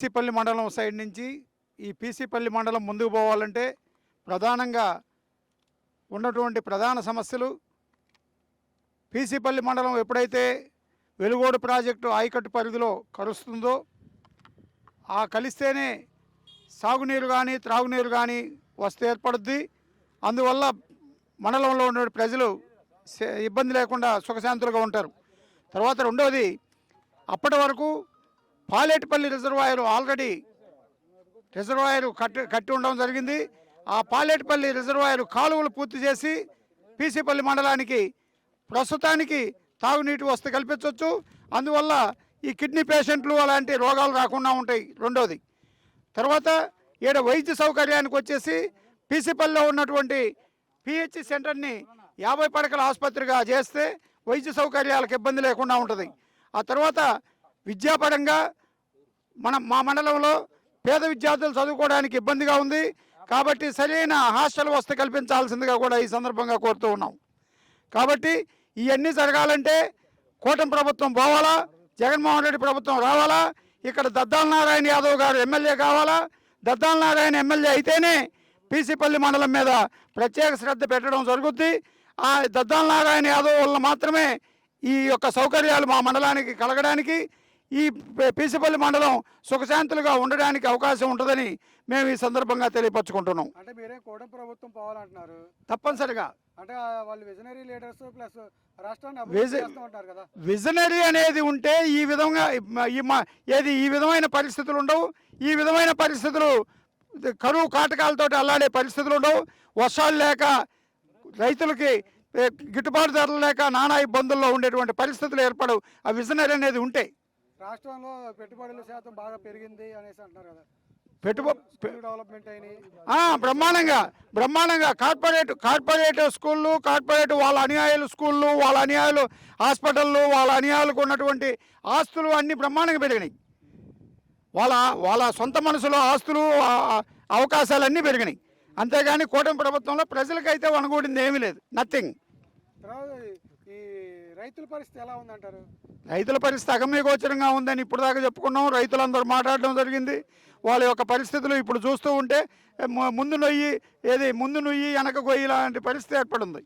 పీసీపల్లి మండలం సైడ్ నుంచి ఈ పీసీపల్లి మండలం ముందుకు పోవాలంటే ప్రధానంగా ఉన్నటువంటి ప్రధాన సమస్యలు పీసీపల్లి మండలం ఎప్పుడైతే వెలుగోడు ప్రాజెక్టు ఆయకట్టు పరిధిలో కలుస్తుందో ఆ కలిస్తేనే సాగునీరు కానీ త్రాగునీరు కానీ వస్తే ఏర్పడుద్ది. అందువల్ల మండలంలో ఉన్న ప్రజలు ఇబ్బంది లేకుండా సుఖశాంతులుగా ఉంటారు. తర్వాత రెండవది, అప్పటి వరకు పాలేటిపల్లి రిజర్వాయర్ ఆల్రెడీ కట్టి ఉండడం జరిగింది. ఆ పాలేటిపల్లి రిజర్వాయర్ కాలువలు పూర్తి చేసి పీసీపల్లి మండలానికి ప్రస్తుతానికి తాగునీటి వసతి కల్పించవచ్చు. అందువల్ల ఈ కిడ్నీ పేషెంట్లు అలాంటి రోగాలు రాకుండా ఉంటాయి. రెండవది, తర్వాత ఈడ వైద్య సౌకర్యానికి వచ్చేసి పీసీపల్లిలో ఉన్నటువంటి పిహెచ్ సెంటర్ని 50 పడకల ఆసుపత్రిగా చేస్తే వైద్య సౌకర్యాలకు ఇబ్బంది లేకుండా ఉంటుంది. ఆ తర్వాత విద్యాపరంగా మా మండలంలో పేద విద్యార్థులు చదువుకోవడానికి ఇబ్బందిగా ఉంది. కాబట్టి సరైన హాస్టల్ వసతి కల్పించాల్సిందిగా కూడా ఈ సందర్భంగా కోరుతూ ఉన్నాం. కాబట్టి ఇవన్నీ జరగాలంటే కూటమి ప్రభుత్వం పోవాలా, జగన్మోహన్ రెడ్డి ప్రభుత్వం రావాలా, ఇక్కడ దద్దాల నారాయణ యాదవ్ గారు ఎమ్మెల్యే కావాలా. దద్దాల నారాయణ ఎమ్మెల్యే అయితేనే పీసీపల్లి మండలం మీద ప్రత్యేక శ్రద్ధ పెట్టడం జరుగుద్ది. ఆ దద్దాల నారాయణ యాదవ్ వల్ల మాత్రమే ఈ యొక్క సౌకర్యాలు మా మండలానికి కలగడానికి, ఈ పీసీపల్లి మండలం సుఖశాంతులుగా ఉండడానికి అవకాశం ఉంటుందని మేము ఈ సందర్భంగా తెలియపరచుకుంటున్నాం. అంటే మీరే కూటమి ప్రభుత్వం పోవాలంటున్నారు, తప్పనిసరిగా. అంటే వాళ్ళు విజనరీ లీడర్స్ ప్లస్ రాష్ట్రాన్ని అభివృద్ధి చేస్తూ ఉంటారు కదా. విజనరీ అనేది ఉంటే ఈ విధంగా ఈ విధమైన పరిస్థితులు ఉండవు. ఈ విధమైన పరిస్థితులు కరువు కాటకాలతో అల్లాడే పరిస్థితులు ఉండవు. వర్షాలు లేక రైతులకి గిట్టుబాటు ధరలు లేక నానా ఇబ్బందుల్లో ఉండేటువంటి పరిస్థితులు ఏర్పడవు. ఆ విజనరీ అనేది ఉంటే రాష్ట్రంలో పెట్టుబడుల శాతం బాగా పెరిగింది అనేసి అంటున్నారు కదా. డెవలప్మెంట్ అయినాయి బ్రహ్మాండంగా కార్పొరేట్ స్కూళ్ళు, కార్పొరేట్ వాళ్ళ అనుయాయులు స్కూళ్ళు, వాళ్ళ అనుయాయులు హాస్పిటళ్ళు, వాళ్ళ అనుయాయులకు ఉన్నటువంటి ఆస్తులు అన్నీ బ్రహ్మాండంగా పెరిగినాయి. వాళ్ళ సొంత మనసులో ఆస్తులు అవకాశాలన్నీ పెరిగినాయి. అంతేగాని కూటమి ప్రభుత్వంలో ప్రజలకైతే వనగూడింది ఏమీ లేదు, నథింగ్. ఈ రైతుల పరిస్థితి ఎలా ఉందంటారు? రైతుల పరిస్థితి అగమ్యగోచరంగా ఉందని ఇప్పుడు దాకా చెప్పుకున్నాం. రైతులందరూ మాట్లాడడం జరిగింది. వాళ్ళ యొక్క పరిస్థితులు ఇప్పుడు చూస్తూ ఉంటే ముందు నొయ్యి వెనక గొయ్యి లాంటి పరిస్థితి ఏర్పడింది.